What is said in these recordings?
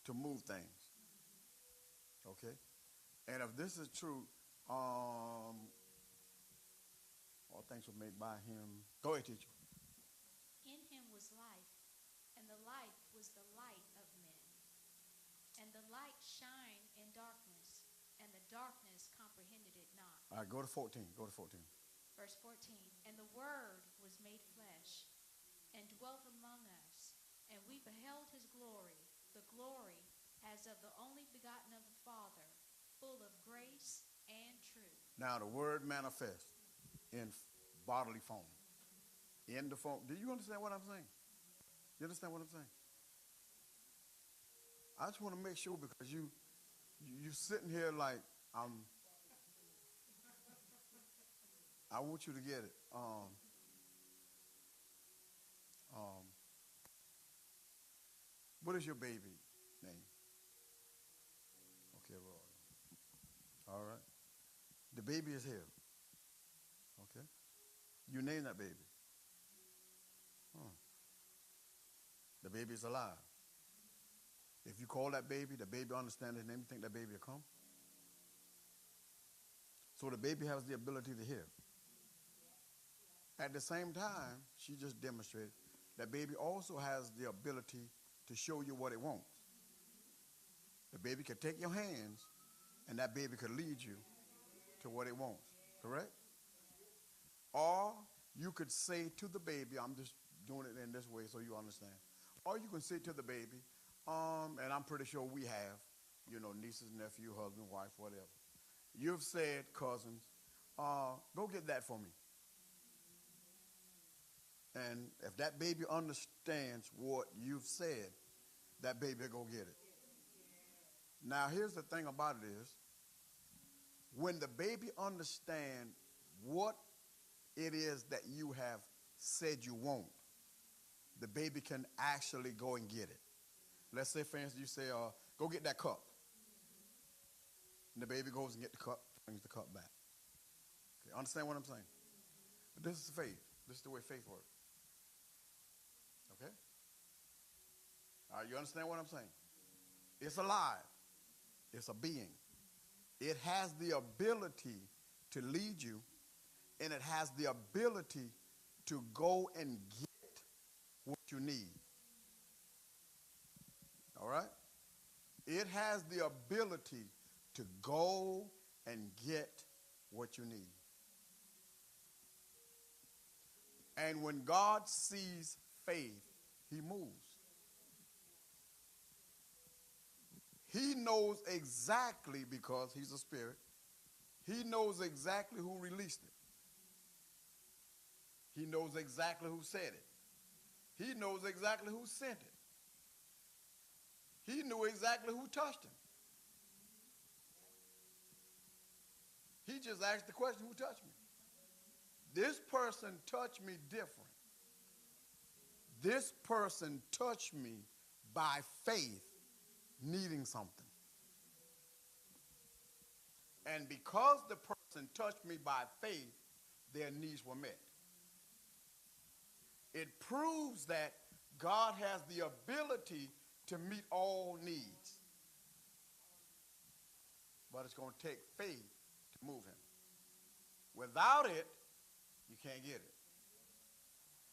to move things. Okay? And if this is true, all things were made by him. Go ahead, teacher. In him was life, and the life was the light of men. And the light shined in darkness, and the darkness comprehended it not. All right, go to 14. Go to 14. Verse 14, and the Word was made flesh, and dwelt among us, and we beheld his glory, the glory as of the only begotten of the Father, full of grace and truth. Now the Word manifests in bodily form. In the form. Do you understand what I'm saying? You understand what I'm saying? I just want to make sure, because you sitting here like I want you to get it. What is your baby name? Okay, Roy. All right. The baby is here. Okay. You name that baby. The baby is alive. If you call that baby understands his name, you think that baby will come? So the baby has the ability to hear. At the same time, she just demonstrated that baby also has the ability to show you what it wants. The baby could take your hands, and that baby could lead you to what it wants. Correct? Or you could say to the baby, I'm just doing it in this way so you understand. Or you can say to the baby, and I'm pretty sure we have, nieces, nephew, husband, wife, whatever. You've said, cousins, go get that for me. And if that baby understands what you've said, that baby will go get it. Now, here's the thing about it is, when the baby understands what it is that you have said you want, the baby can actually go and get it. Let's say, for instance, you say, go get that cup. And the baby goes and gets the cup, brings the cup back. Okay, understand what I'm saying? But this is faith. This is the way faith works. Okay? All right, you understand what I'm saying? It's alive. It's a being. It has the ability to lead you, and it has the ability to go and get what you need. All right? It has the ability to go and get what you need. And when God sees faith, he moves. He knows exactly, because he's a spirit, he knows exactly who released it. He knows exactly who said it. He knows exactly who sent it. He knew exactly who touched him. He just asked the question, who touched me? This person touched me different. This person touched me by faith, needing something. And because the person touched me by faith, their needs were met. It proves that God has the ability to meet all needs. But it's going to take faith to move him. Without it, you can't get it.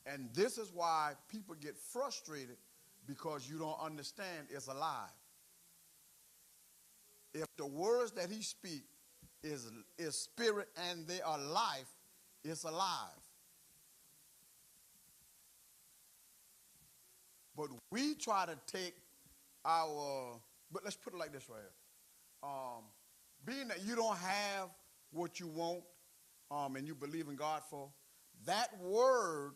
And this is why people get frustrated, because you don't understand it's alive. If the words that he speaks is spirit and they are life, it's alive. But we try to take but let's put it like this right here. Being that you don't have what you want, and you believe in God for, that word,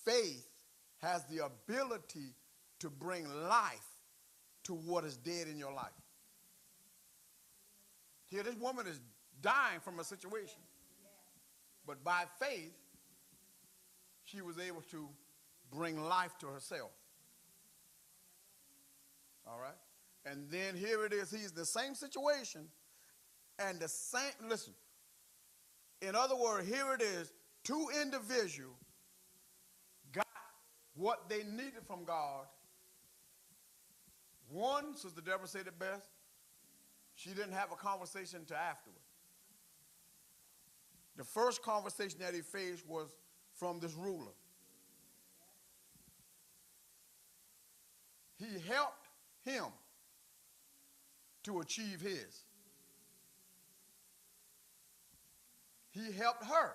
faith, has the ability to bring life to what is dead in your life. Here, this woman is dying from a situation. But by faith, she was able to bring life to herself. All right? And then here it is. He's the same situation and the same, listen. In other words, here it is. Two individuals got what they needed from God. One one, Sister Deborah said it best, she didn't have a conversation until afterward. The first conversation that he faced was from this ruler. He helped him to achieve his. He helped her.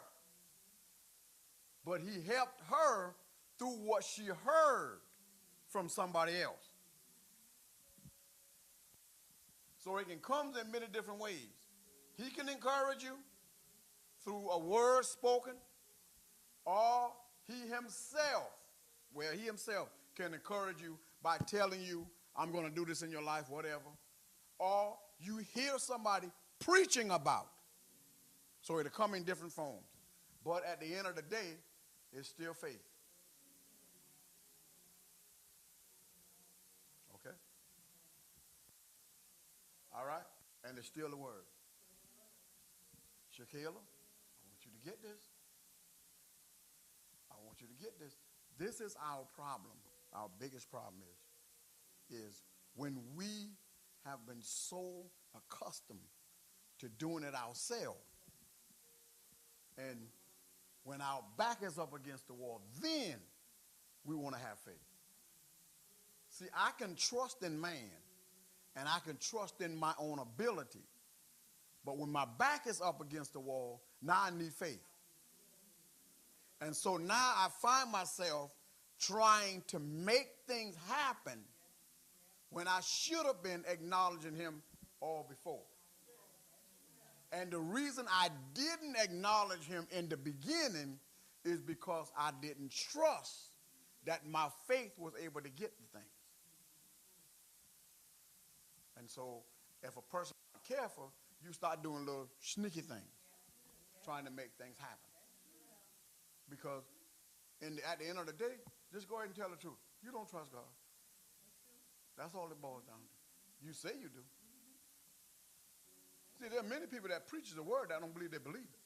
But he helped her through what she heard from somebody else. So it can come in many different ways. He can encourage you through a word spoken, or he himself can encourage you by telling you, I'm going to do this in your life, whatever. Or you hear somebody preaching about. So it'll come in different forms. But at the end of the day, it's still faith. Okay? All right? And it's still the word. Shaquilla, I want you to get this. I want you to get this. This is our problem. Our biggest problem is when we have been so accustomed to doing it ourselves, and when our back is up against the wall, then we want to have faith. See, I can trust in man, and I can trust in my own ability. But when my back is up against the wall, now I need faith. And so now I find myself trying to make things happen when I should have been acknowledging him all before. And the reason I didn't acknowledge him in the beginning is because I didn't trust that my faith was able to get the things. And so if a person is not careful, you start doing little sneaky things, trying to make things happen. Because at the end of the day, just go ahead and tell the truth. You don't trust God. That's all it boils down to. You say you do. See, there are many people that preach the word that don't believe they believe it.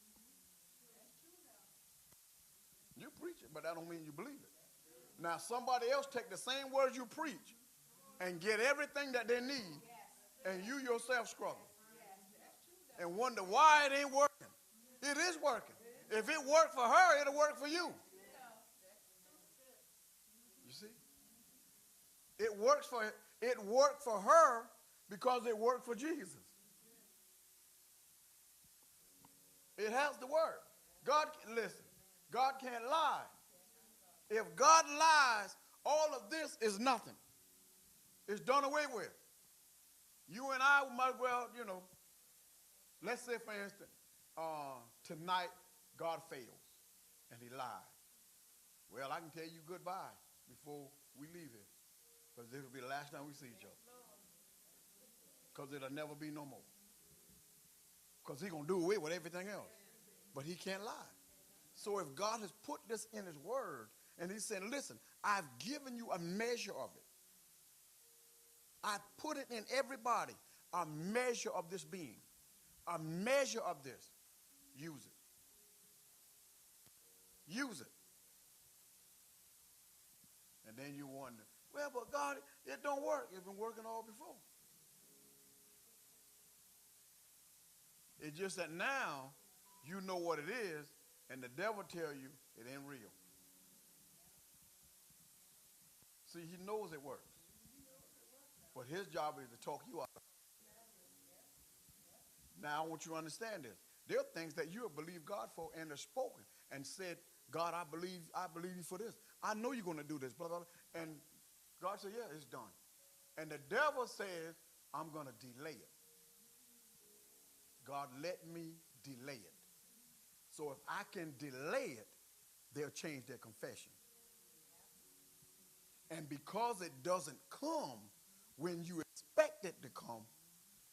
You preach it, but that don't mean you believe it. Now, somebody else take the same words you preach and get everything that they need, and you yourself struggle and wonder why it ain't working. It is working. If it worked for her, it'll work for you. You see? It worked for her because it worked for Jesus. It has to work. Listen, God can't lie. If God lies, all of this is nothing. It's done away with. You and I might well, let's say, for instance, tonight God fails and he lied. Well, I can tell you goodbye before we leave here, because this will be the last time we see each other. Because it'll never be no more. Because he's going to do away with everything else. But he can't lie. So if God has put this in his word, and he's saying, listen, I've given you a measure of it. I put it in everybody, a measure of this being, a measure of this. Use it. Use it. And then you wonder, well, but God, it don't work. It's been working all before. It's just that now you know what it is, and the devil tell you it ain't real. See, he knows it works. But his job is to talk you out of it. Now, I want you to understand this. There are things that you have believed God for and have spoken and said, God, I believe you for this. I know you're going to do this. Blah, blah, blah. And God said, yeah, it's done. And the devil says, I'm going to delay it. God, let me delay it. So if I can delay it, they'll change their confession. And because it doesn't come when you expect it to come,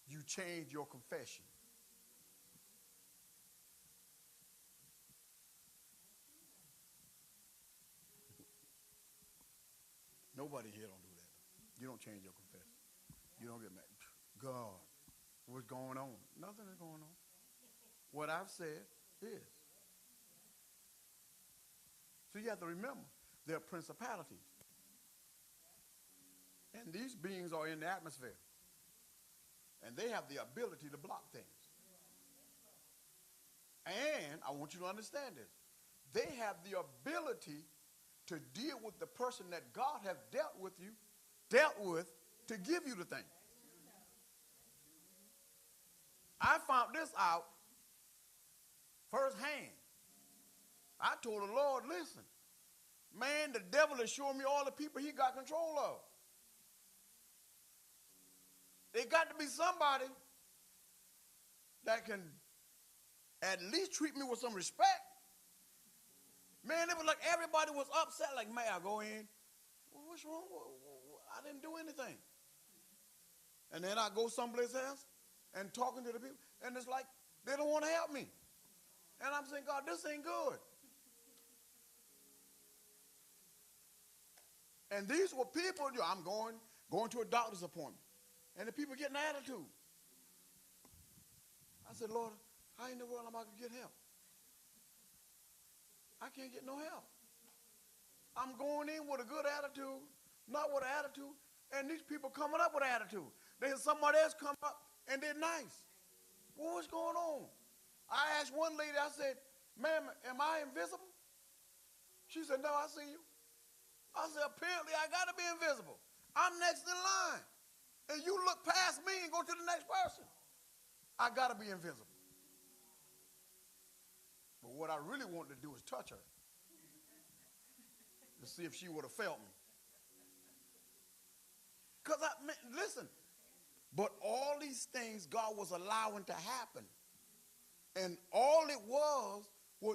you change your confession. Nobody here don't do that. You don't change your confession. You don't get mad. God, what's going on? Nothing is going on. What I've said is. So you have to remember, there are principalities. And these beings are in the atmosphere. And they have the ability to block things. And I want you to understand this. They have the ability to deal with the person that God has dealt with to give you the thing. I found this out firsthand. I told the Lord, listen, man, the devil is showing me all the people he got control of. There got to be somebody that can at least treat me with some respect. Man, it was like everybody was upset. Like, man, I go in. Well, what's wrong? I didn't do anything. And then I go someplace else and talking to the people. And it's like they don't want to help me. And I'm saying, God, this ain't good. And these were people, I'm going to a doctor's appointment. And the people getting an attitude. I said, Lord, how in the world am I going to get help? I can't get no help. I'm going in with a good attitude, not with an attitude, and these people coming up with an attitude. Then somebody else come up and they're nice. Well, what's going on? I asked one lady, I said, ma'am, am I invisible? She said, no, I see you. I said, apparently I got to be invisible. I'm next in line. And you look past me and go to the next person. I got to be invisible. But what I really wanted to do was touch her to see if she would have felt me. Because, listen, but all these things God was allowing to happen. And all it was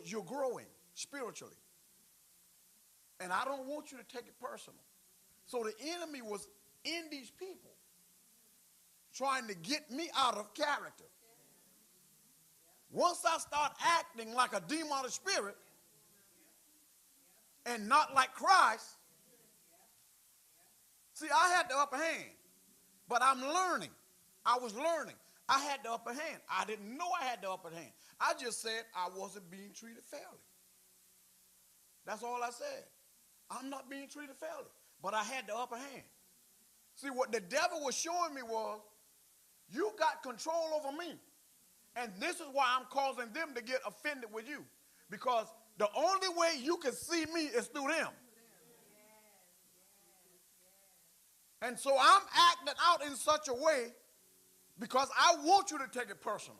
you're growing spiritually. And I don't want you to take it personal. So the enemy was in these people trying to get me out of character. Once I start acting like a demonic spirit and not like Christ, see, I had the upper hand, but I'm learning. I was learning. I had the upper hand. I didn't know I had the upper hand. I just said I wasn't being treated fairly. That's all I said. I'm not being treated fairly, but I had the upper hand. See, what the devil was showing me was, you got control over me. And this is why I'm causing them to get offended with you. Because the only way you can see me is through them. And so I'm acting out in such a way because I want you to take it personal.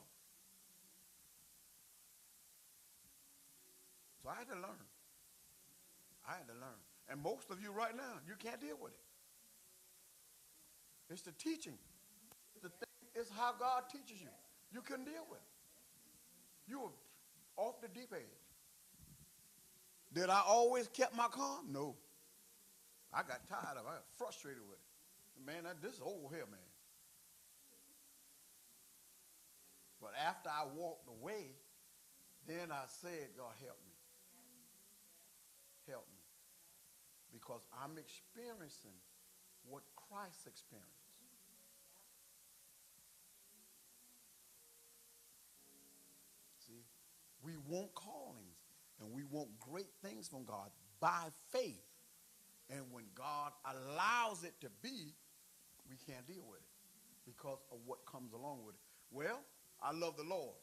So I had to learn. I had to learn. And most of you right now, you can't deal with it. It's the teaching. It's how God teaches you. You couldn't deal with it. You were off the deep edge. Did I always kept my calm? No. I got tired of it. I got frustrated with it. Man, this is over here, man. But after I walked away, then I said, God, help me. Help me. Because I'm experiencing what Christ experienced. See, we want callings and we want great things from God by faith. And when God allows it to be, we can't deal with it because of what comes along with it. Well, I love the Lord.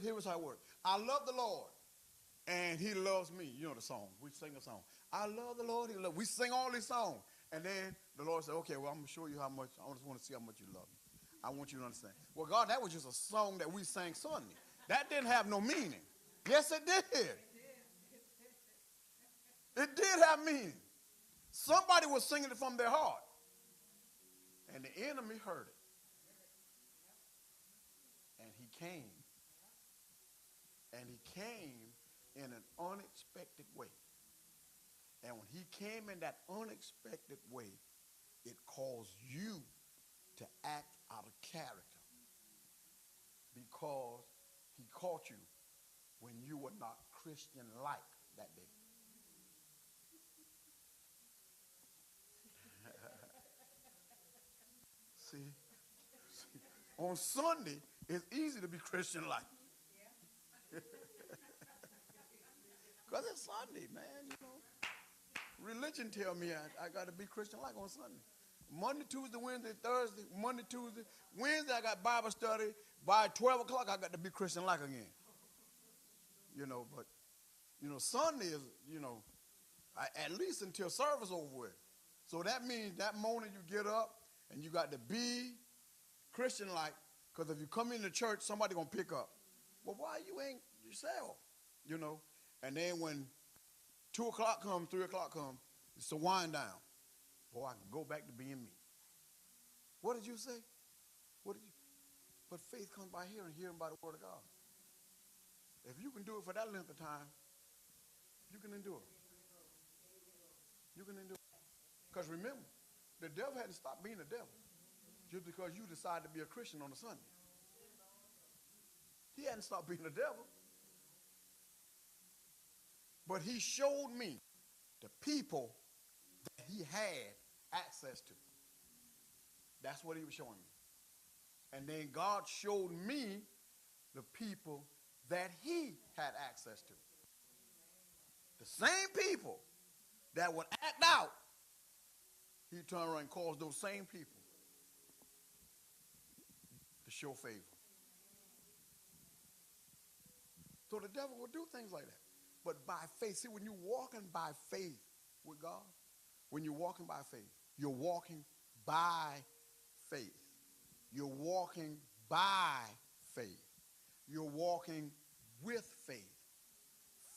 Here's how it works. I love the Lord, and he loves me. You know the song. We sing a song. I love the Lord. We sing all these songs. And then the Lord said, okay, well, I'm going to show you how much. I just want to see how much you love me. I want you to understand. Well, God, that was just a song that we sang Sunday. That didn't have no meaning. Yes, it did. It did have meaning. Somebody was singing it from their heart. And the enemy heard it. And he came. And he came in an unexpected way. And when he came in that unexpected way, it caused you to act out of character. Because he caught you when you were not Christian-like that day. See, on Sunday, it's easy to be Christian-like. Because it's Sunday, man, you know. Religion tell me I got to be Christian-like on Sunday. Monday, Tuesday, Wednesday, Thursday, Monday, Tuesday. Wednesday, I got Bible study. By 12 o'clock, I got to be Christian-like again. But, Sunday is, at least until service over with. So that means that morning you get up and you got to be Christian-like, because if you come into church, somebody going to pick up. Well, why you ain't yourself? And then when 2 o'clock comes, 3 o'clock comes, it's a wind down. Boy, I can go back to being me. What did you say? But faith comes by hearing, hearing by the word of God. If you can do it for that length of time, you can endure. You can endure. Because remember, the devil hadn't stopped being the devil just because you decided to be a Christian on a Sunday. He hadn't stopped being the devil. But he showed me the people that he had access to. That's what he was showing me. And then God showed me the people that he had access to. The same people that would act out, he turned around and caused those same people to show favor. So the devil will do things like that. But by faith, see, when you're walking by faith with God, when you're walking by faith, you're walking by faith. You're walking by faith. You're walking with faith.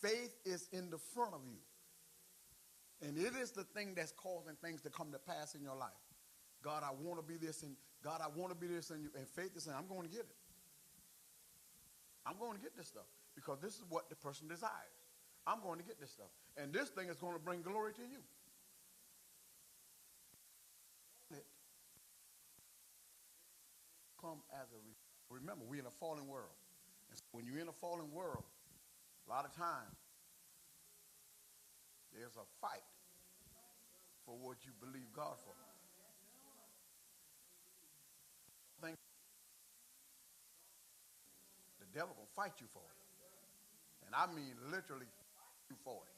Faith is in the front of you. And it is the thing that's causing things to come to pass in your life. God, I want to be this, and God, I want to be this, and faith is saying, I'm going to get it. I'm going to get this stuff because this is what the person desires. I'm going to get this stuff. And this thing is going to bring glory to you. Come as remember, we're in a fallen world. And so when you're in a fallen world, a lot of times, there's a fight for what you believe God for. Think the devil gonna fight you for it. And I mean literally fight you for it.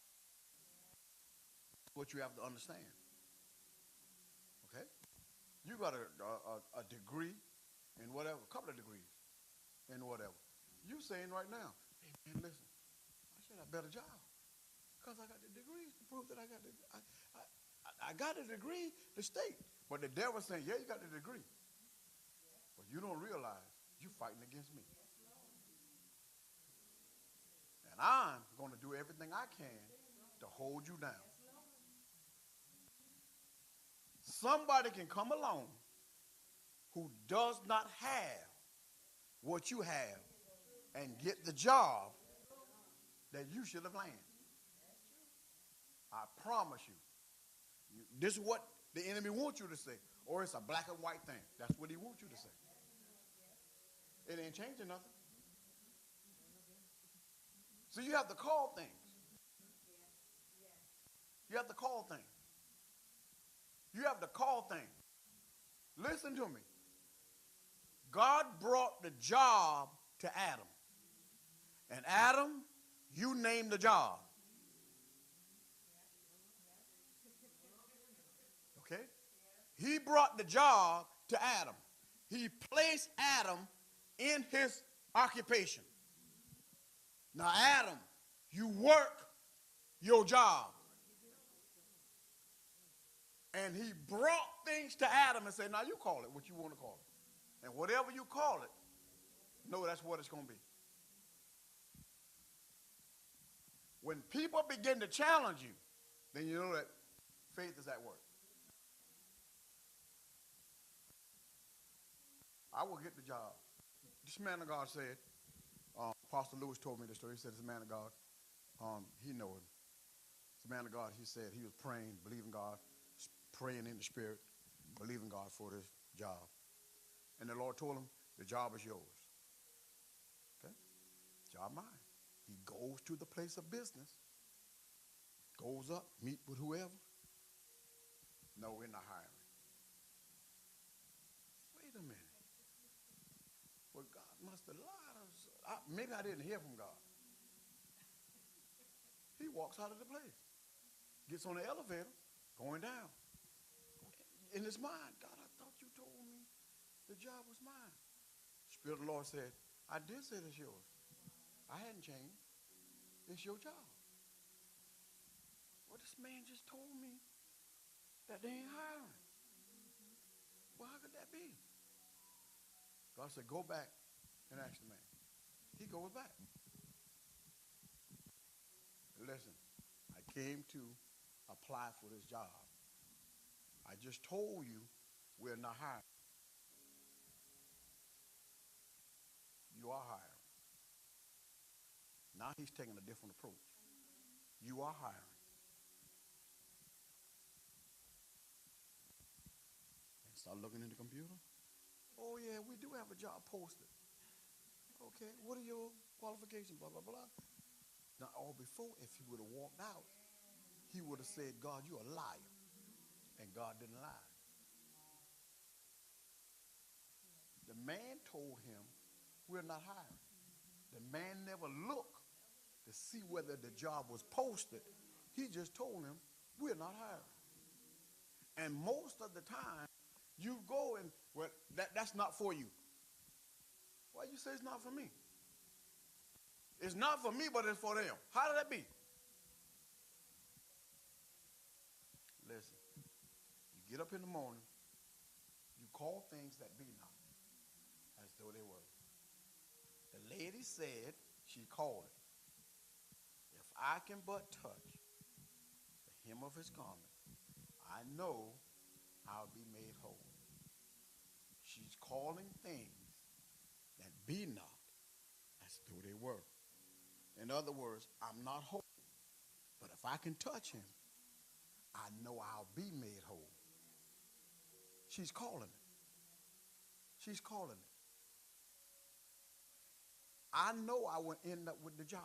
That's what you have to understand. Okay? You got a degree in whatever, a couple of degrees in whatever. You saying right now, hey man, listen, I should have a better job. Because I got the degrees to prove that I got a degree to state. But the devil's saying, yeah, you got the degree. But you don't realize you're fighting against me. And I'm going to do everything I can to hold you down. Somebody can come along who does not have what you have and get the job that you should have landed. I promise you. This is what the enemy wants you to say. Or it's a black and white thing. That's what he wants you to say. It ain't changing nothing. So you have to call things. You have to call things. You have to call things. Listen to me. God brought the job to Adam. And Adam, you named the job. Okay? He brought the job to Adam. He placed Adam in his occupation. Now, Adam, you work your job. And he brought things to Adam and said, now you call it what you want to call it. And whatever you call it, know that's what it's going to be. When people begin to challenge you, then you know that faith is at work. I will get the job. This man of God said, Pastor Lewis told me the story. He said, this man of God, he know him. This man of God, he said he was praying, believing God, praying in the spirit, believing God for this job. And the Lord told him, the job is yours. Okay? Job mine. He goes to the place of business, goes up, meet with whoever. No, we're not hiring. Wait a minute. Well, God must have lied. Maybe I didn't hear from God. He walks out of the place, gets on the elevator, going down. in his mind, God, I thought you told me the job was mine. Spirit of the Lord said, I did say it's yours. I hadn't changed. It's your job. Well, this man just told me that they ain't hiring. Well, how could that be? God said, go back and ask the man. He goes back. Listen, I came to apply for this job. I just told you we're not hiring. You are hiring. Now he's taking a different approach. You are hiring. And start looking in the computer. Oh, yeah, we do have a job posted. Okay, what are your qualifications? Blah, blah, blah. Now, or before, if he would have walked out, he would have said, God, you're a liar. And God didn't lie. The man told him, we're not hiring. The man never looked to see whether the job was posted. He just told him, we're not hiring. And most of the time, you go and, well, that's not for you. Why you say it's not for me? It's not for me, but it's for them. How did that be? Listen, you get up in the morning, you call things that be not, as though they were. The lady said, she called it. If I can but touch the hem of his garment, I know I'll be made whole. She's calling things that be not as though they were. In other words, I'm not whole. But if I can touch him, I know I'll be made whole. She's calling it. She's calling it. I know I will end up with the job.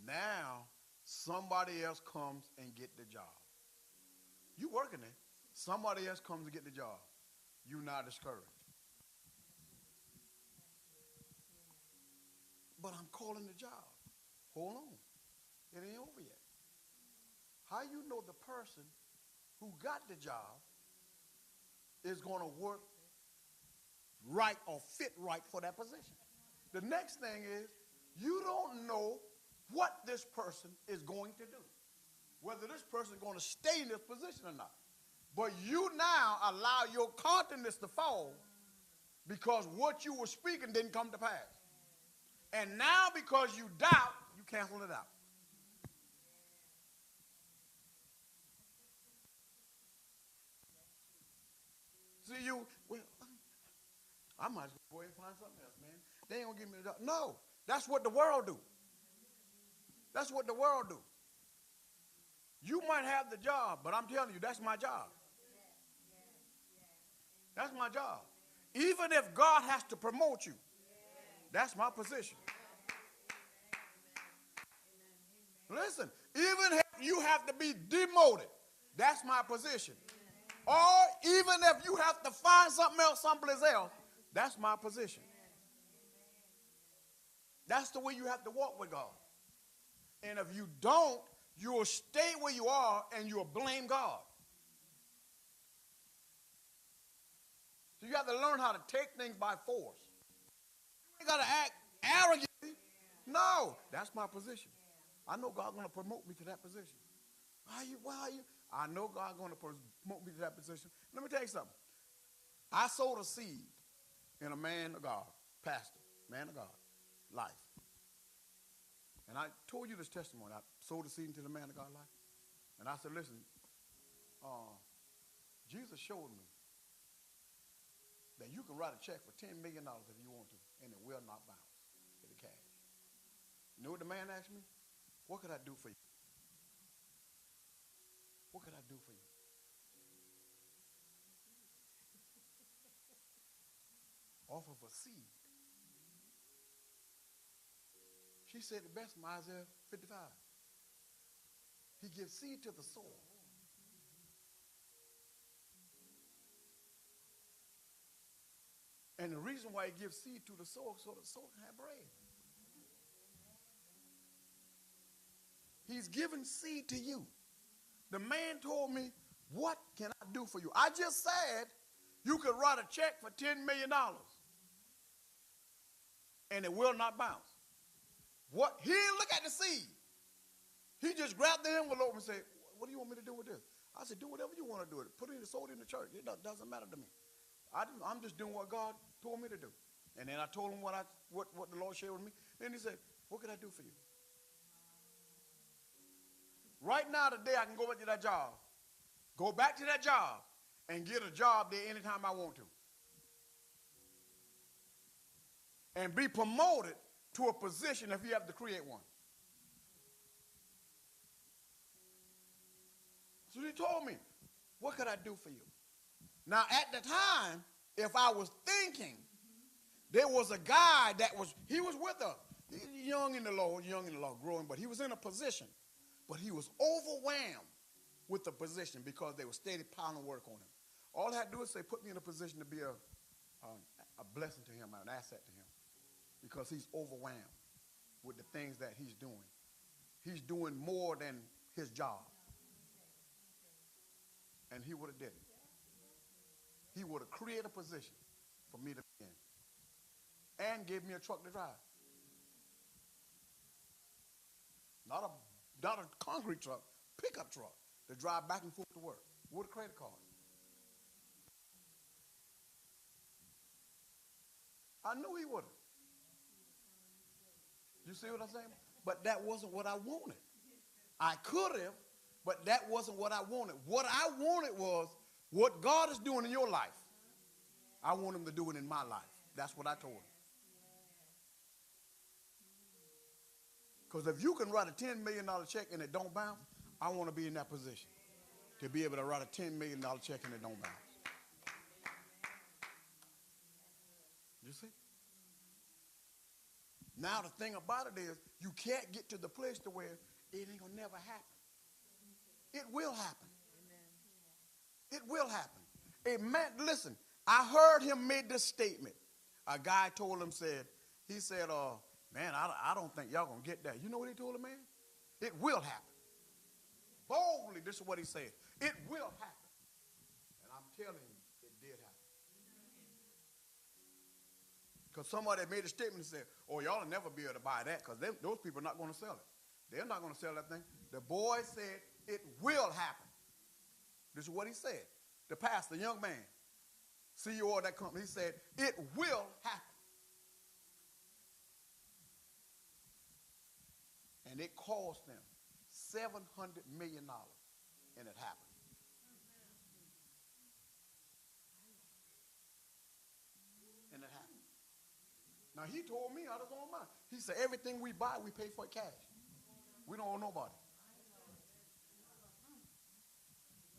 Now, somebody else comes and get the job. You working it. Somebody else comes to get the job. You're not discouraged. But I'm calling the job. Hold on. It ain't over yet. How you know the person who got the job is going to work right or fit right for that position? The next thing is, you don't know what this person is going to do. Whether this person is going to stay in this position or not. But you now allow your confidence to fall because what you were speaking didn't come to pass. And now because you doubt, you cancel it out. See, well, I might as well go ahead and find something else, man. They ain't going to give me the job. No, that's what the world do. That's what the world do. You might have the job, but I'm telling you, that's my job. That's my job. Even if God has to promote you, that's my position. Listen, even if you have to be demoted, that's my position. Or even if you have to find something else someplace else, that's my position. That's the way you have to walk with God. And if you don't, you will stay where you are and you will blame God. So you have to learn how to take things by force. You got to act arrogantly. No, that's my position. I know God's going to promote me to that position. Why are you? I know God's going to promote me to that position. Let me tell you something. I sowed a seed in a man of God, pastor, man of God, life. And I told you this testimony. I sowed a seed into the man of God life. And I said, listen, Jesus showed me that you can write a check for $10 million if you want to, and it will not bounce to the cash. You know what the man asked me? What could I do for you? What could I do for you? Off of a seed. She said the best from Isaiah 55. He gives seed to the soil. And the reason why he gives seed to the soil so the soil can have bread. He's giving seed to you. The man told me, what can I do for you? I just said you could write a check for $10 million and it will not bounce. What? He didn't look at the seed. He just grabbed the envelope and said, what do you want me to do with this? I said, do whatever you want to do with it. Put it in the sold in the church. It doesn't matter to me. I'm just doing what God told me to do. And then I told him what the Lord shared with me. Then he said, what can I do for you? Right now, today, I can go back to that job. Go back to that job and get a job there anytime I want to. And be promoted to a position if you have to create one. So he told me, what could I do for you? Now, at the time, if I was thinking, there was a guy he was with us. He's young in the Lord, growing, but he was in a position. But he was overwhelmed with the position because they were steady piling work on him. All I had to do is say, put me in a position to be a blessing to him, an asset to him. Because he's overwhelmed with the things that he's doing. He's doing more than his job. And he would have did it. He would have created a position for me to be in. And gave me a truck to drive. Not a concrete truck, pickup truck to drive back and forth to work with a credit card. I knew he would have. You see what I'm saying? But that wasn't what I wanted. I could have, but that wasn't what I wanted. What I wanted was what God is doing in your life. I want him to do it in my life. That's what I told him. Because if you can write a $10 million check and it don't bounce, I want to be in that position to be able to write a $10 million check and it don't bounce. You see? Now the thing about it is you can't get to the place to where it ain't going to never happen. It will happen. It will happen. It meant, listen, I heard him make this statement. A guy told him, he said, man, I don't think y'all going to get that. You know what he told him, man? It will happen. Boldly, this is what he said. It will happen. And I'm telling you, it did happen. Because somebody made a statement and said, oh, y'all will never be able to buy that because those people are not going to sell it. They're not going to sell that thing. The boy said, it will happen. This is what he said. The pastor, the young man, CEO of that company, he said, it will happen. And it cost them $700 million, and it happened. And it happened. Now, he told me out of his own mind. He said, everything we buy, we pay for it cash. We don't owe nobody.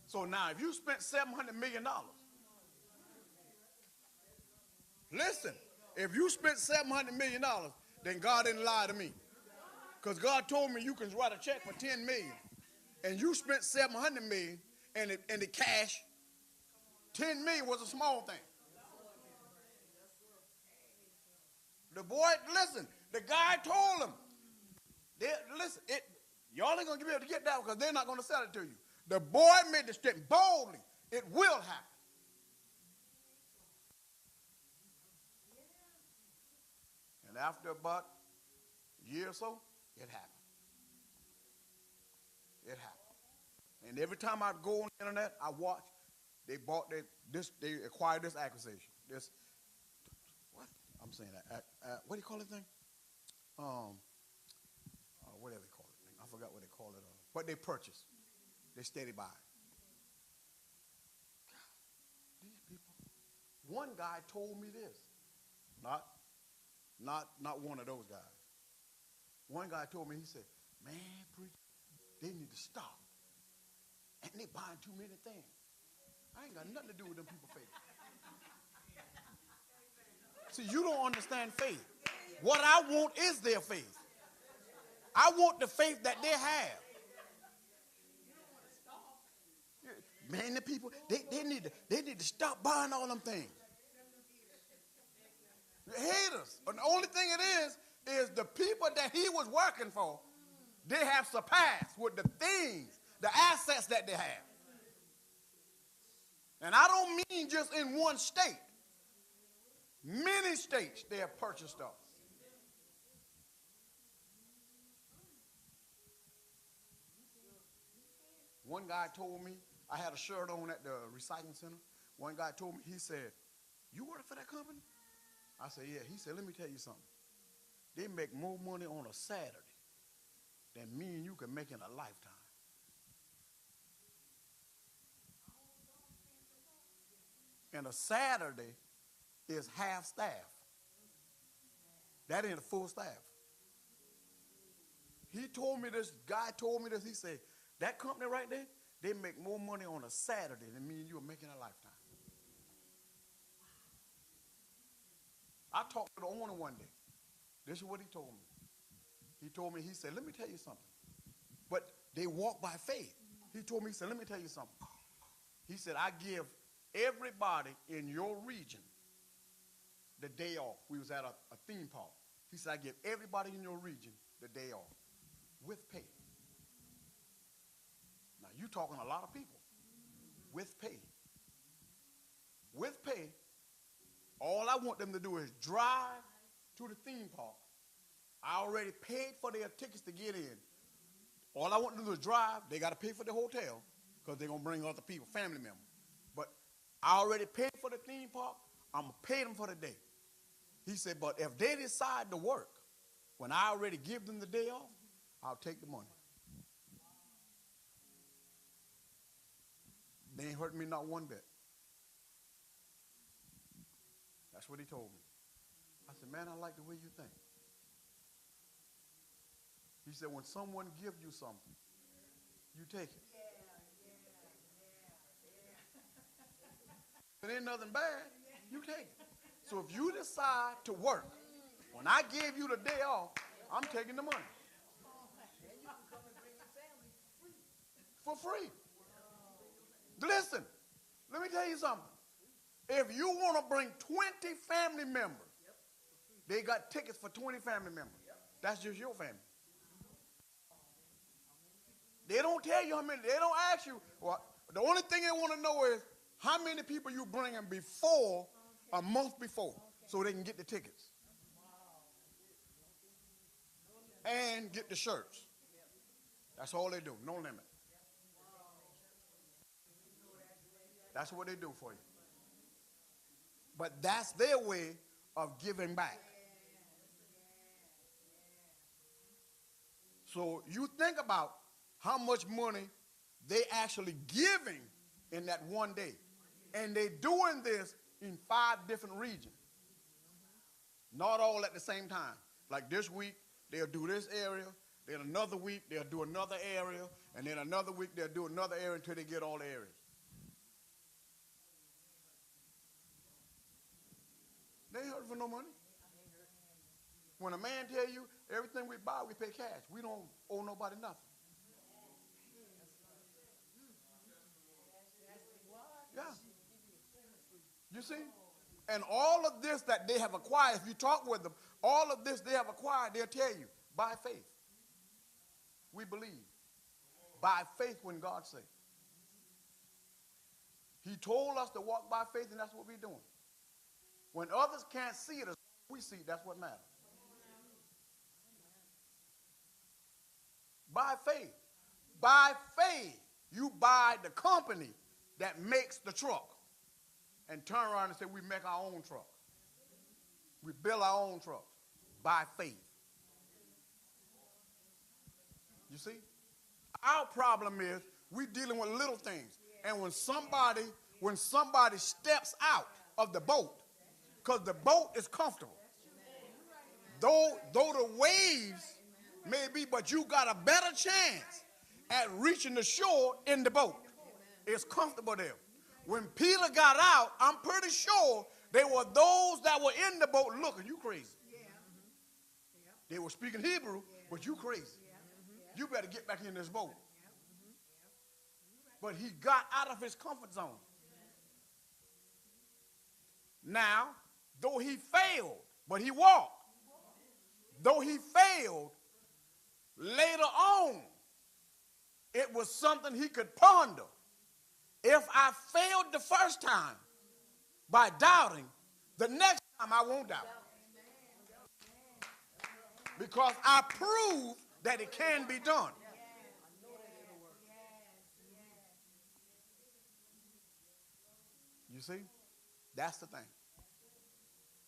So now, if you spent $700 million, listen, if you spent $700 million, then God didn't lie to me. Because God told me you can write a check for $10 million. And you spent $700 million, and the cash, $10 million was a small thing. The boy, listen, the guy told him, listen, y'all ain't going to be able to get that because they're not going to sell it to you. The boy made the statement boldly, it will happen. And after about a year or so, it happened. It happened. And every time I go on the internet, I watch, they acquired this acquisition. What? I'm saying that. What do you call it thing? Whatever they call it. I forgot what they call it. But they purchased. They steady by. These people. One guy told me this. Not one of those guys. One guy told me, he said, man, preacher, they need to stop. And they buying too many things. I ain't got nothing to do with them people's faith. See, you don't understand faith. What I want is their faith. I want the faith that they have. Man, the people, they need to stop buying all them things. The haters. And the only thing it is the people that he was working for, they have surpassed with the things the assets that they have. And I don't mean just in one state. Many states they have purchased stuff. One guy told me, I had a shirt on at the recycling center. One guy told me, he said, "You work for that company?" I said, "Yeah." He said, "Let me tell you something. They make more money on a Saturday than me and you can make in a lifetime." And a Saturday is half staff. That ain't a full staff. He told me this, guy told me this, he said, "That company right there, they make more money on a Saturday than me and you are making a lifetime." I talked to the owner one day. This is what he told me. He told me, he said, "Let me tell you something." But they walk by faith. He told me, he said, "Let me tell you something." He said, "I give everybody in your region the day off." We was at a theme park. He said, "I give everybody in your region the day off with pay." Now, you're talking a lot of people. With pay. With pay, all I want them to do is drive to the theme park. I already paid for their tickets to get in. All I want them to do is drive. They got to pay for the hotel because they're going to bring other people, family members. But I already paid for the theme park. I'm going to pay them for the day. He said, "But if they decide to work, when I already give them the day off, I'll take the money." They ain't hurting me not one bit. That's what he told me. I said, "Man, I like the way you think." He said, "When someone gives you something, you take it. If it ain't nothing bad, you take it. So if you decide to work, when I gave you the day off, I'm taking the money. For free." Listen, let me tell you something. If you want to bring 20 family members, they got tickets for 20 family members. That's just your family. They don't tell you how many. They don't ask you. Well, the only thing they want to know is how many people you bringing before a month before, so they can get the tickets and get the shirts. That's all they do. No limit. That's what they do for you. But that's their way of giving back. So you think about how much money they actually giving in that one day. And they doing this in 5 different regions. Not all at the same time. Like this week, they'll do this area. Then another week, they'll do another area. And then another week, they'll do another area until they get all the areas. They ain't hurting for no money. When a man tell you everything we buy, we pay cash. We don't owe nobody nothing. Yeah. You see? And all of this that they have acquired, if you talk with them, all of this they have acquired, they'll tell you, by faith. We believe. By faith when God said. He told us to walk by faith, and that's what we're doing. When others can't see it as we see it, that's what matters. By faith. By faith, you buy the company that makes the truck. And turn around and say, we make our own truck. We build our own trucks. By faith. You see? Our problem is we're dealing with little things. And when somebody steps out of the boat, because the boat is comfortable. Though the waves may be, but you got a better chance at reaching the shore in the boat. It's comfortable there. When Peter got out, I'm pretty sure they were those that were in the boat looking. You crazy. They were speaking Hebrew, but you crazy. You better get back in this boat. But he got out of his comfort zone. Now, though he failed, but he walked. Though he failed, later on, It was something he could ponder. If I failed the first time by doubting, the next time I won't doubt. Because I proved that it can be done. You see? That's the thing.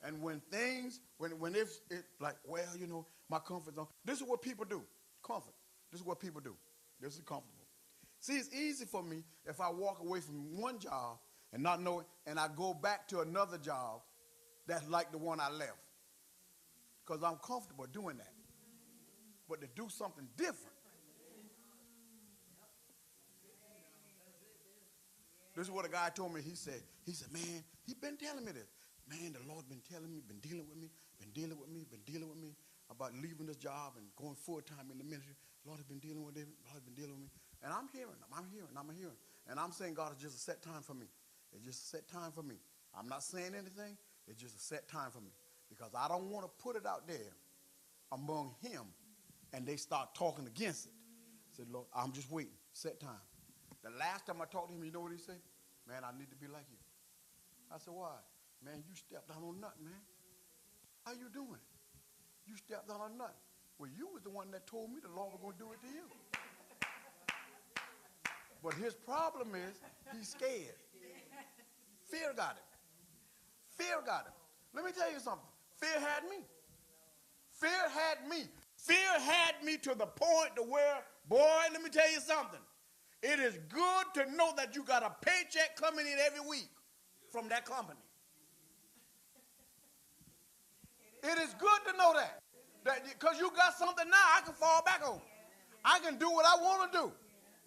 And when things, when it's like, well, you know, my comfort zone. This is what people do. Comfort. This is what people do. This is comfortable. See, it's easy for me if I walk away from one job and not know it, and I go back to another job that's like the one I left. Because I'm comfortable doing that. But to do something different. This is what a guy told me. He said, man, he's been telling me this. Man, the Lord been telling me, been dealing with me about leaving this job and going full-time in the ministry. The Lord has been dealing with him. The Lord has been dealing with me. And I'm hearing. And I'm saying, God, it's just a set time for me. It's just a set time for me. I'm not saying anything. It's just a set time for me. Because I don't want to put it out there among him and they start talking against it. I said, Lord, I'm just waiting. Set time. The last time I talked to him, you know what he said? Man, I need to be like you. I said, why? Man, you stepped out on nothing, man. How you doing? You stepped out on nothing. Well, you was the one that told me the Lord was going to do it to you. But his problem is he's scared. Fear got him. Fear got him. Let me tell you something. Fear had me. Fear had me. Fear had me to the point to where, boy, let me tell you something. It is good to know that you got a paycheck coming in every week from that company. It is good to know that. Because you got something now I can fall back on. I can do what I want to do.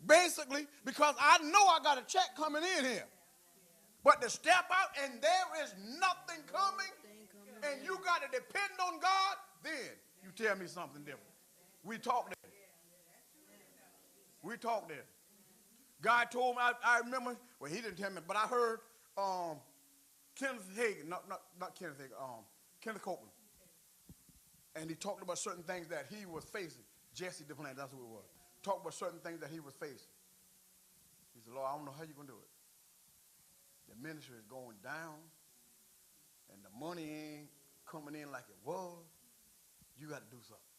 Basically, because I know I got a check coming in here. But to step out and there is nothing coming, and you got to depend on God, then you tell me something different. We talked there. We talked there. God told me, I remember, well, he didn't tell me, but I heard Kenneth Hagin, not Kenneth Hagin, Kenneth Copeland. And he talked about certain things that he was facing. Jesse DePlant, that's who it was. Talked about certain things that he was facing. He said, Lord, I don't know how you're going to do it. The ministry is going down, and the money ain't coming in like it was. You got to do something.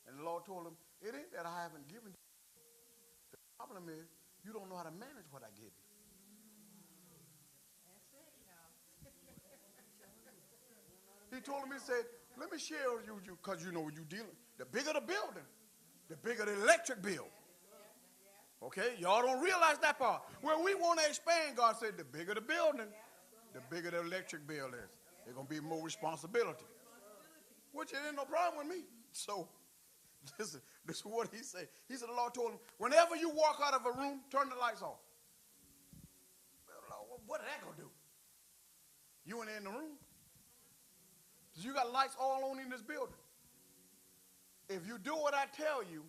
And the Lord told him, it ain't that I haven't given you. The problem is, you don't know how to manage what I give you. He told him, he said, let me share with you, because you know what you're dealing. The bigger the building, the bigger the electric bill. Okay, y'all don't realize that part. When we want to expand, God said, the bigger the building, the bigger the electric bill is. There's going to be more responsibility. Which ain't no problem with me. So, this is what he said. He said, the Lord told him, whenever you walk out of a room, turn the lights off. Well, Lord, what is that going to do? You ain't in the room. You got lights all on in this building. If you do what I tell you,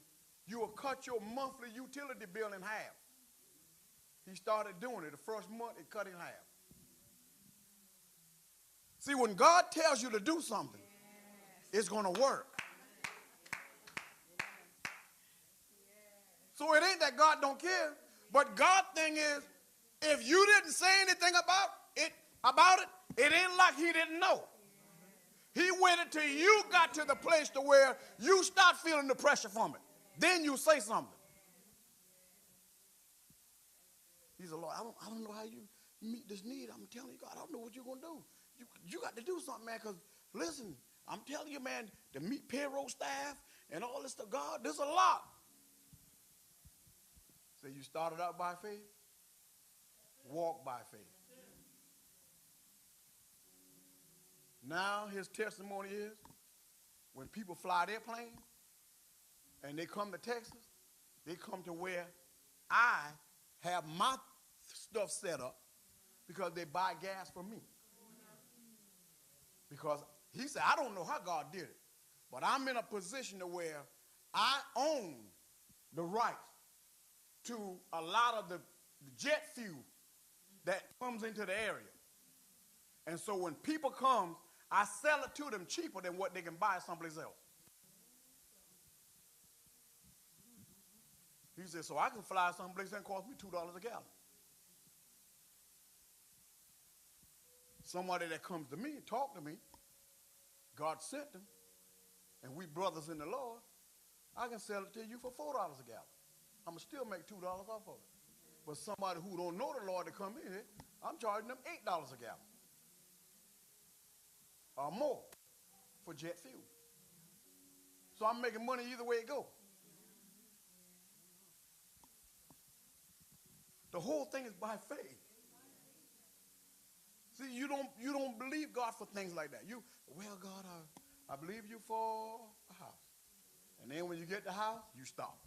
you will cut your monthly utility bill in half. He started doing it. The first month, it cut in half. See, when God tells you to do something, it's going to work. So it ain't that God don't care, but God's thing is, if you didn't say anything about it, it ain't like he didn't know. He waited until you got to the place to where you start feeling the pressure from it. Then you say something. He said, Lord, I don't know how you meet this need. I'm telling you, God, I don't know what you're going to do. You got to do something, man, because, listen, I'm telling you, man, to meet payroll staff and all this stuff, God, there's a lot. So you started out by faith, walk by faith. Now his testimony is, when people fly their plane and they come to Texas, they come to where I have my stuff set up because they buy gas from me. Because he said, I don't know how God did it, but I'm in a position to where I own the rights to a lot of the jet fuel that comes into the area. And so when people come, I sell it to them cheaper than what they can buy someplace else. He He said, so I can fly someplace and cost me $2 a gallon. Somebody that comes to me and talk to me, God sent them, and we brothers in the Lord, I can sell it to you for $4 a gallon. I'm going to still make $2 off of it. But somebody who don't know the Lord to come in here, I'm charging them $8 a gallon or more for jet fuel. So I'm making money either way it goes. The whole thing is by faith. See, you don't believe God for things like that. Well, God, I believe you for a house. And then when you get the house, you stop.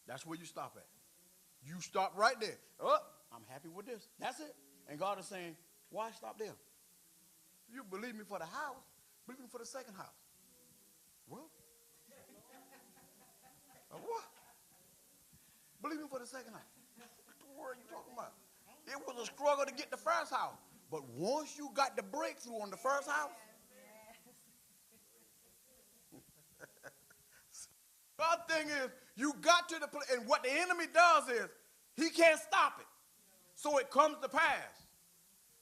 That's where you stop at. You stop right there. Oh, I'm happy with this. That's it. And God is saying, why stop there? You believe me for the house, believe me for the second house. What? What? Believe me for the second house. What the word are you talking about? It was a struggle to get the first house. But once you got the breakthrough on the first house, the other thing is, you got to the place, and what the enemy does is, he can't stop it. So it comes to pass.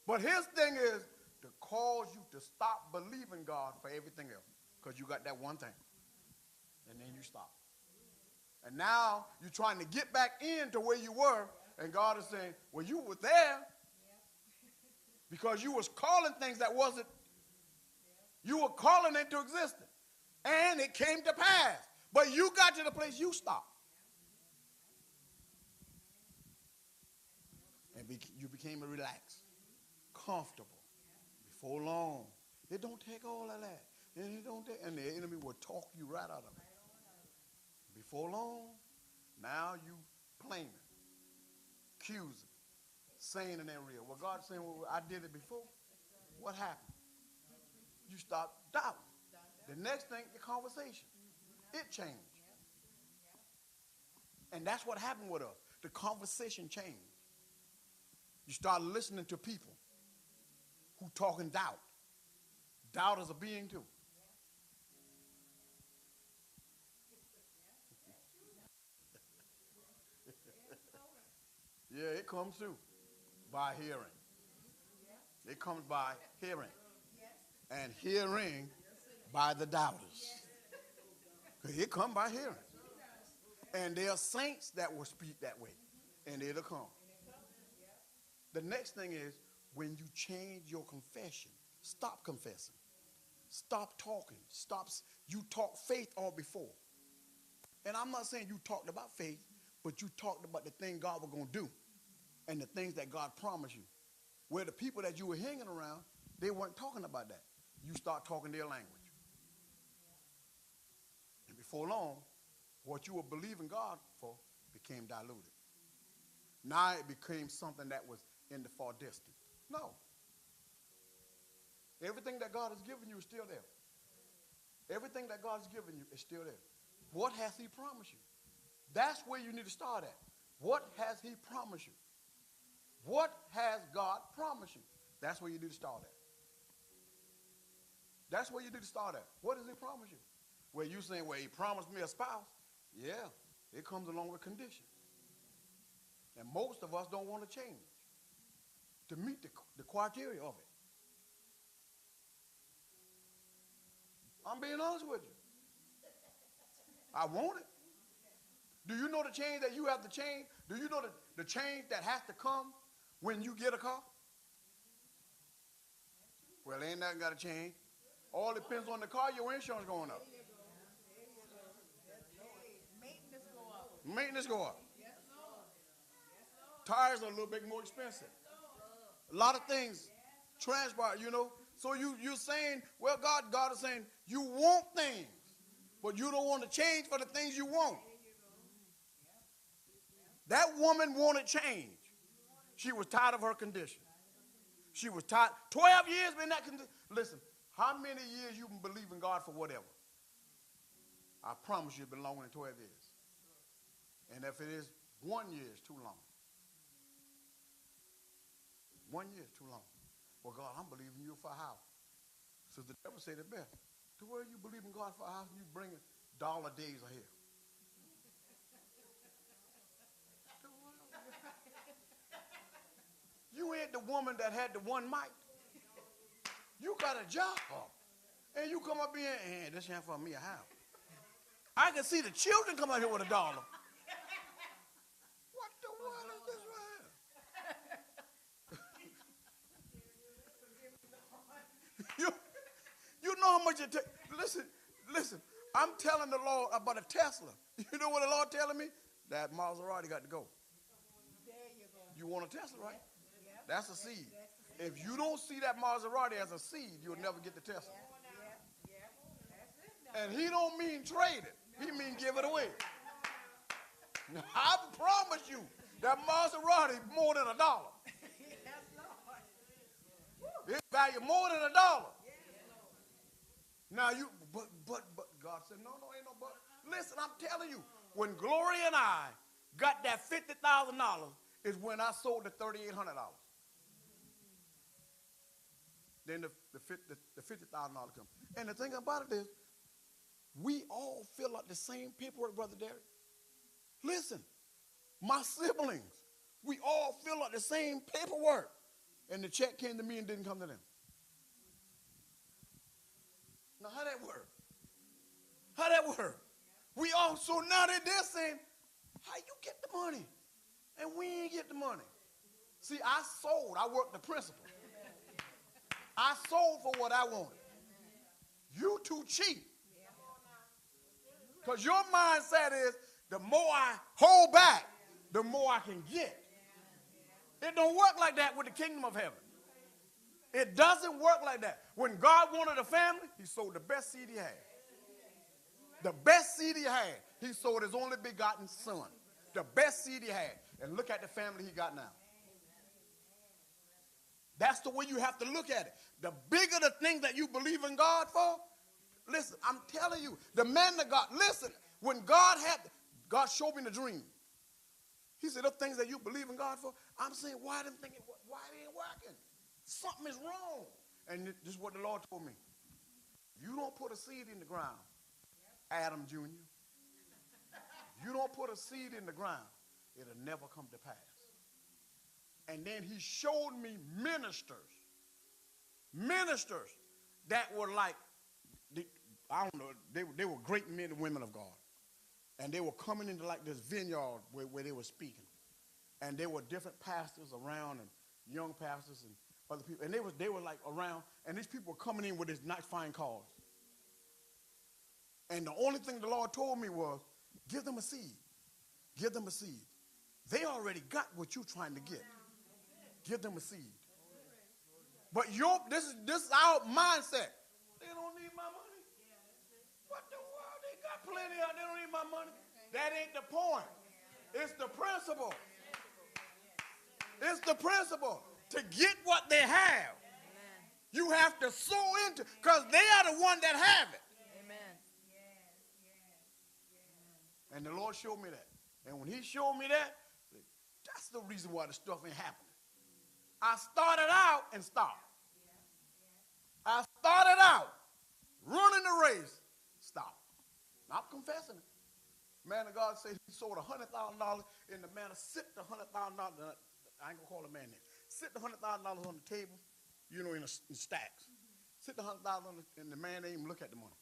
But his thing is to cause you to stop believing God for everything else. Because you got that one thing. And then you stop. And now you're trying to get back into where you were, and God is saying, well, you were there because you was calling things that wasn't, you were calling into existence. And it came to pass. But you got to the place you stopped. And you became relaxed, comfortable. Before long, it don't take all of that. And the enemy will talk you right out of it. Before long, now you claiming, accusing, saying in that real. Well, God's saying, well, I did it before. What happened? You start doubting. The next thing, the conversation. It changed. And that's what happened with us. The conversation changed. You start listening to people who talk in doubt. Doubt is a being too. Yeah, it comes through by hearing. It comes by hearing. And hearing by the doubters. It comes by hearing. And there are saints that will speak that way. And it'll come. The next thing is, when you change your confession, stop confessing. Stop talking. You talked faith all before. And I'm not saying you talked about faith, but you talked about the thing God was going to do and the things that God promised you. Where the people that you were hanging around, they weren't talking about that. You start talking their language. And before long, what you were believing God for became diluted. Now it became something that was in the far distance. No. Everything that God has given you is still there. Everything that God has given you is still there. What has he promised you? That's where you need to start at. What has he promised you? What has God promised you? That's where you need to start at. That's where you need to start at. What does he promise you? Well, you saying, well, he promised me a spouse. Yeah, it comes along with conditions. And most of us don't want to change to meet the criteria of it. I'm being honest with you. I want it. Do you know the change that you have to change? Do you know the change that has to come when you get a car? Well, ain't nothing got to change. All depends on the car, your insurance going up. Maintenance go up. Tires are a little bit more expensive. A lot of things transpire, So you're saying, well, God is saying, you want things, but you don't want to change for the things you want. That woman wanted change. She was tired of her condition. She was tired. 12 years in that condition. Listen, how many years you can believe in God for whatever? I promise you it's been longer than 12 years. And if it is 1 year, it's too long. 1 year is too long. Well, God, I'm believing you for a house. So the devil said it best. To where you believe in God for a house, you bring dollar days ahead. the one mite. You got a job. And you come up here and this ain't for me a house. I can see the children come out here with $1. What the world is this right here? You know how much it takes. Listen. I'm telling the Lord about a Tesla. You know what the Lord telling me? That Maserati got to go. You want a Tesla, right? That's a seed. If you don't see that Maserati as a seed, you'll never get the Tesla. And he don't mean trade it. He mean give it away. Now, I promise you that Maserati more than $1. It value more than $1. Now but God said, no, ain't no but. Listen, I'm telling you, when Gloria and I got that $50,000 is when I sold the $3,800. Then the $50,000 come. And the thing about it is, we all fill out the same paperwork, Brother Derek. Listen, my siblings, we all fill out the same paperwork. And the check came to me and didn't come to them. Now, how that work? How that work? We all, so now they're saying, how you get the money? And we ain't get the money. See, I worked the principle. I sold for what I wanted. You too cheap. Because your mindset is, the more I hold back, the more I can get. It don't work like that with the kingdom of heaven. It doesn't work like that. When God wanted a family, he sold the best seed he had. The best seed he had, he sold his only begotten son. The best seed he had. And look at the family he got now. That's the way you have to look at it. The bigger the thing that you believe in God for, listen, I'm telling you, the man of God, listen, when God showed me the dream. He said, the things that you believe in God for, I'm saying, why it ain't working? Something is wrong. And this is what the Lord told me. You don't put a seed in the ground, Adam Jr. You don't put a seed in the ground, it'll never come to pass. And then he showed me ministers that were like, I don't know, they were great men and women of God. And they were coming into like this vineyard where they were speaking. And there were different pastors around and young pastors and other people. And they were like around, and these people were coming in with these nice fine cars. And the only thing the Lord told me was, give them a seed. Give them a seed. They already got what you're trying to get. Give them a seed. But this is our mindset. They don't need my money. What the world? They got plenty of. They don't need my money. That ain't the point. It's the principle. It's the principle. To get what they have, you have to sow into, because they are the one that have it. Amen. And the Lord showed me that. And when he showed me that, that's the reason why the stuff ain't happening. I started out and stopped. I started out running the race, stopped. I'm confessing it. Man of God said he sold $100,000 and the man sipped the $100,000. I ain't gonna call the man that. Sit the $100,000 on the table, you know, in stacks. Sit the $100,000 and the man didn't even look at the money.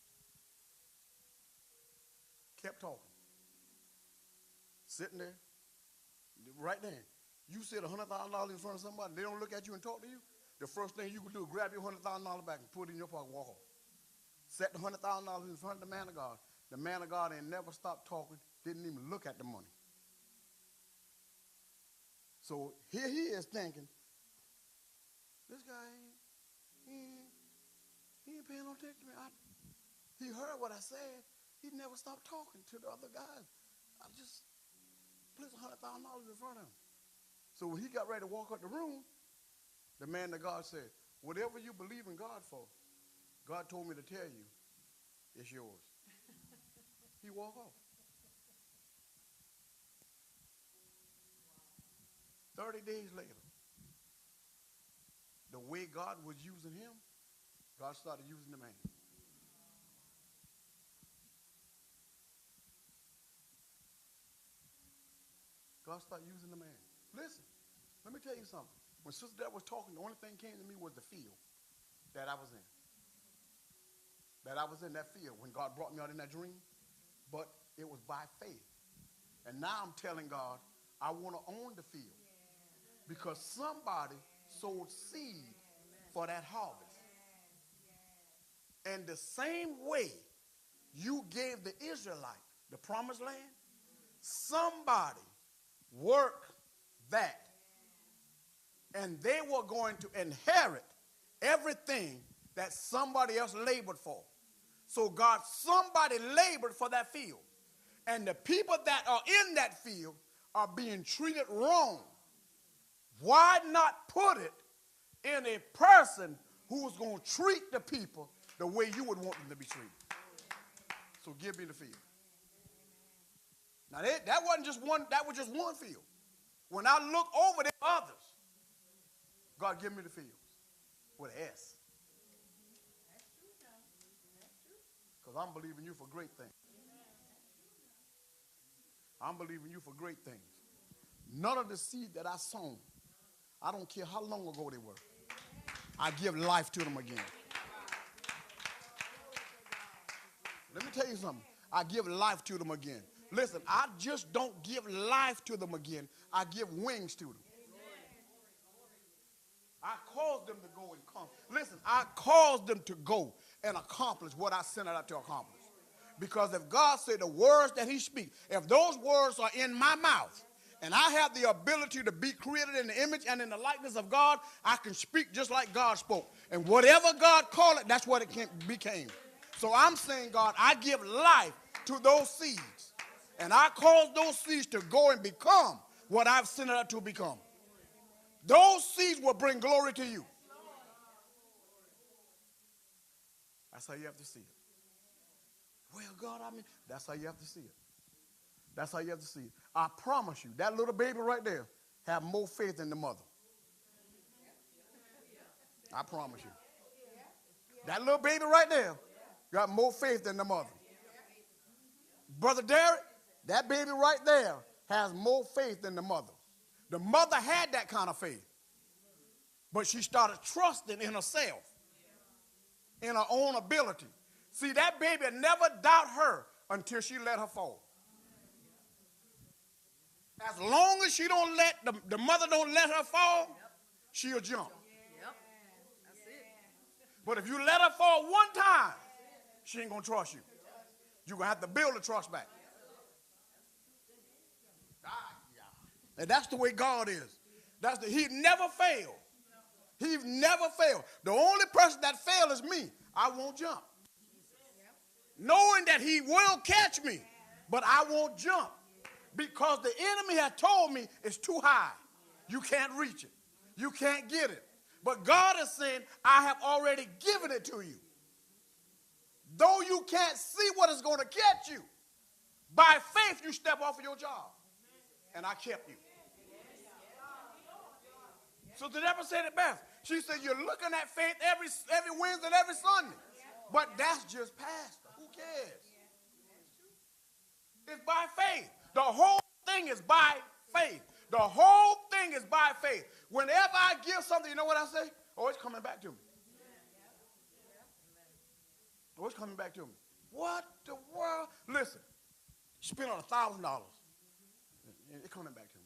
Kept talking. Sitting there, right there. You sit $100,000 in front of somebody, they don't look at you and talk to you. The first thing you can do is grab your $100,000 back and put it in your pocket and walk off. Set the $100,000 in front of the man of God. The man of God ain't never stopped talking, didn't even look at the money. So here he is thinking, this guy he ain't paying no attention to me. He heard what I said. He never stopped talking to the other guys. I just placed $100,000 in front of him. So when he got ready to walk out the room, the man of God said, whatever you believe in God for, God told me to tell you, it's yours. He walked off. 30 days later, the way God was using him, God started using the man. God started using the man. Listen, let me tell you something. When Sister Deb was talking, the only thing came to me was the field that I was in. That I was in that field when God brought me out in that dream. But it was by faith. And now I'm telling God, I want to own the field. Because somebody sowed seed for that harvest. And the same way you gave the Israelite the promised land, somebody worked that. And they were going to inherit everything that somebody else labored for. So God, somebody labored for that field. And the people that are in that field are being treated wrong. Why not put it in a person who's going to treat the people the way you would want them to be treated? So give me the field. Now that wasn't just one, that was just one field. When I look over the others, God give me the fields with an S. Because I'm believing you for great things. I'm believing you for great things. None of the seed that I sown, I don't care how long ago they were, I give life to them again. Let me tell you something. I give life to them again. Listen, I just don't give life to them again. I give wings to them. I cause them to go and come. Listen, I cause them to go and accomplish what I sent out to accomplish. Because if God said the words that he speaks, if those words are in my mouth, and I have the ability to be created in the image and in the likeness of God, I can speak just like God spoke. And whatever God called it, that's what it became. So I'm saying, God, I give life to those seeds. And I cause those seeds to go and become what I've sent it out to become. Those seeds will bring glory to you. That's how you have to see it. Well, God, that's how you have to see it. That's how you have to see it. I promise you, that little baby right there have more faith than the mother. I promise you. That little baby right there got more faith than the mother. Brother Derek, that baby right there has more faith than the mother. The mother had that kind of faith. But she started trusting in herself, in her own ability. See, that baby never doubt her until she let her fall. As long as she don't let, the mother don't let her fall, she'll jump. That's it. But if you let her fall one time, she ain't going to trust you. You're going to have to build the trust back. And that's the way God is. He never failed. He never failed. The only person that failed is me. I won't jump. Knowing that he will catch me, but I won't jump. Because the enemy had told me it's too high. You can't reach it. You can't get it. But God is saying, I have already given it to you. Though you can't see what is going to catch you, by faith you step off of your job. And I kept you. So the Deborah said it best. She said, you're looking at faith every Wednesday and every Sunday. But that's just pastor. Who cares? It's by faith. The whole thing is by faith. The whole thing is by faith. Whenever I give something, you know what I say? Oh, it's coming back to me. Oh, it's coming back to me. What the world? Listen, spent on $1,000. It's coming back to me.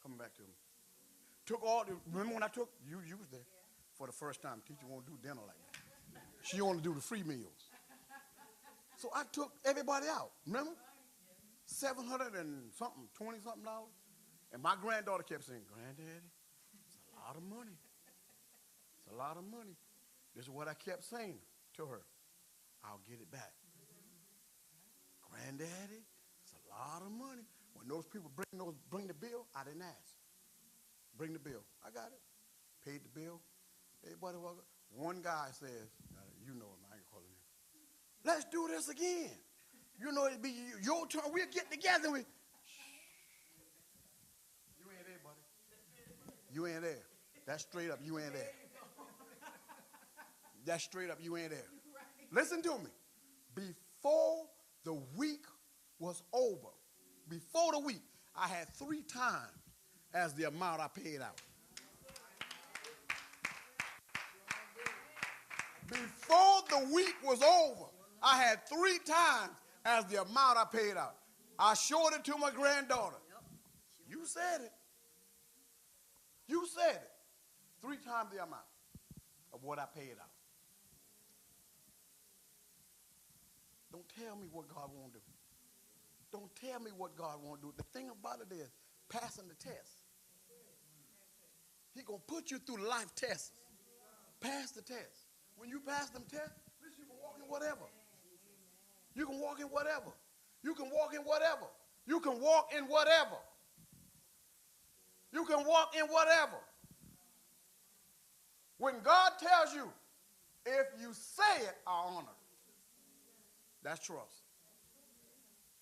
Coming back to me. Remember when I took, you was there for the first time. Teacher won't do dinner like that. She only do the free meals. So I took everybody out. Remember? $700 and something, $20-something. And my granddaughter kept saying, Granddaddy, it's a lot of money. It's a lot of money. This is what I kept saying to her. I'll get it back. Granddaddy, it's a lot of money. When those people bring the bill, I didn't ask. Bring the bill. I got it. Paid the bill. Everybody welcome. One guy says, you know him, I ain't calling him. Let's do this again. You know, it'd be your turn. We'll get together. You ain't there, buddy. You ain't there. That's straight up, you ain't there. That's straight up, you ain't there. Listen to me. Before the week was over, before the week, I had 3 times as the amount I paid out. Before the week was over, I had 3 times as the amount I paid out. I showed it to my granddaughter. You said it. You said it. 3 times the amount of what I paid out. Don't tell me what God won't do. Don't tell me what God won't do. The thing about it is passing the test. He's going to put you through life tests. Pass the test. When you pass them tests, listen, you can walk in whatever. You can walk in whatever. You can walk in whatever. You can walk in whatever. You can walk in whatever. When God tells you, if you say it, I honor it. That's trust.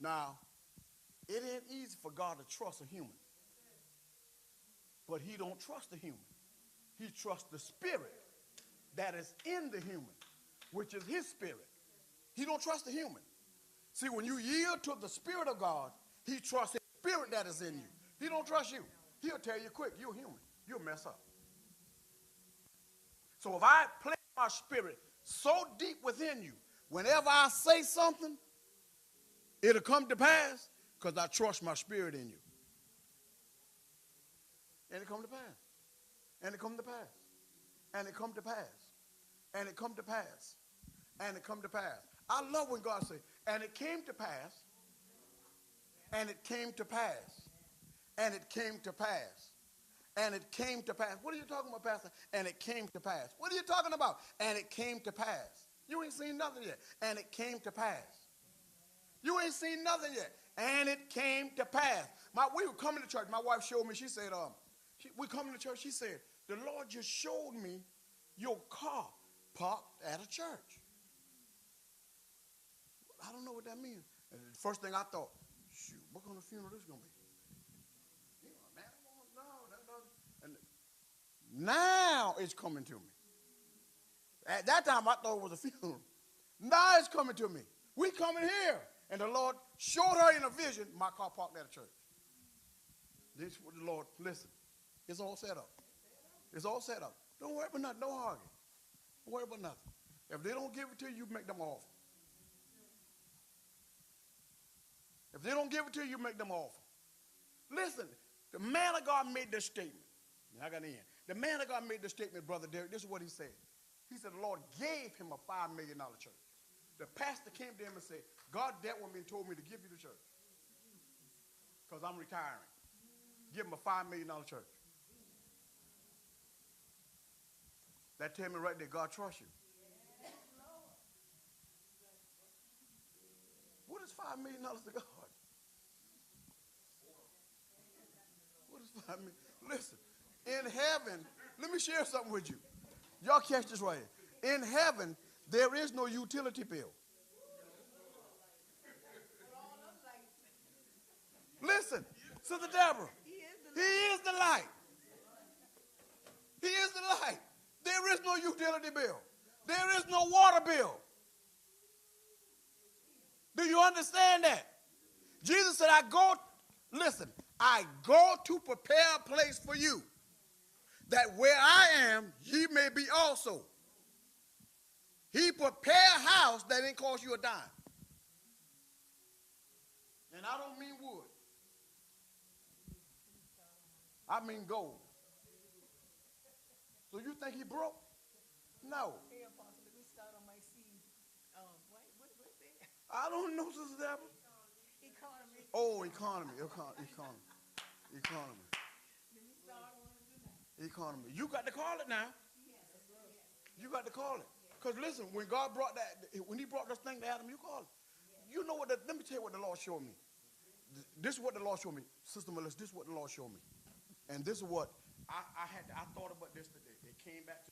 Now, it ain't easy for God to trust a human. But he don't trust the human. He trusts the spirit that is in the human, which is his spirit. He don't trust the human. See, when you yield to the Spirit of God, he trusts his spirit that is in you. He don't trust you. He'll tell you quick, you're human. You'll mess up. So if I place my spirit so deep within you, whenever I say something, it'll come to pass because I trust my spirit in you. And it come to pass. And it come to pass. And it come to pass. And it come to pass. And it come to pass. I love when God says, and it came to pass. And it came to pass. And it came to pass. And it came to pass. What are you talking about, Pastor? And it came to pass. What are you talking about? And it came to pass. You ain't seen nothing yet. And it came to pass. You ain't seen nothing yet. And it came to pass. We were coming to church. My wife showed me. She said, we coming to church. She said, the Lord just showed me your car parked at a church. I don't know what that means. And the first thing I thought, shoot, what kind of funeral this going to be? You know, man, no. And now it's coming to me. At that time, I thought it was a funeral. Now it's coming to me. We coming here. And the Lord showed her in a vision my car parked at a church. This is what the Lord, listen, it's all set up. It's all set up. Don't worry about nothing. Don't argue. Don't worry about nothing. If they don't give it to you, you make them offer. If they don't give it to you, you make them offer. Listen, the man of God made this statement. I got to end. The man of God made this statement, Brother Derek. This is what he said. He said the Lord gave him a $5 million church. The pastor came to him and said, God dealt with me and told me to give you the church because I'm retiring. Give him a $5 million church. That tell me right there, God trusts you. What is $5 million to God? What is $5 million? Listen, in heaven, let me share something with you. Y'all catch this right here. In heaven, there is no utility bill. Listen, Sister Deborah, he is the light. He is the light. There is no utility bill. There is no water bill. Do you understand that? Jesus said, I go to prepare a place for you, that where I am, ye may be also. He prepare a house that ain't cost you a dime. And I don't mean wood. I mean gold. So you think he broke? No. Hey, Apostle, let me start on my seed. What's that? I don't know, Sister Deborah. Economy. Oh, economy. Let me start on it tonight. Economy. You got to call it now. You got to call it. Because listen, when God brought when he brought this thing to Adam, you call it. You know what, let me tell you what the Lord showed me. This is what the Lord showed me. Sister Melissa, this is what the Lord showed me. And this is what I thought about this today. It came back to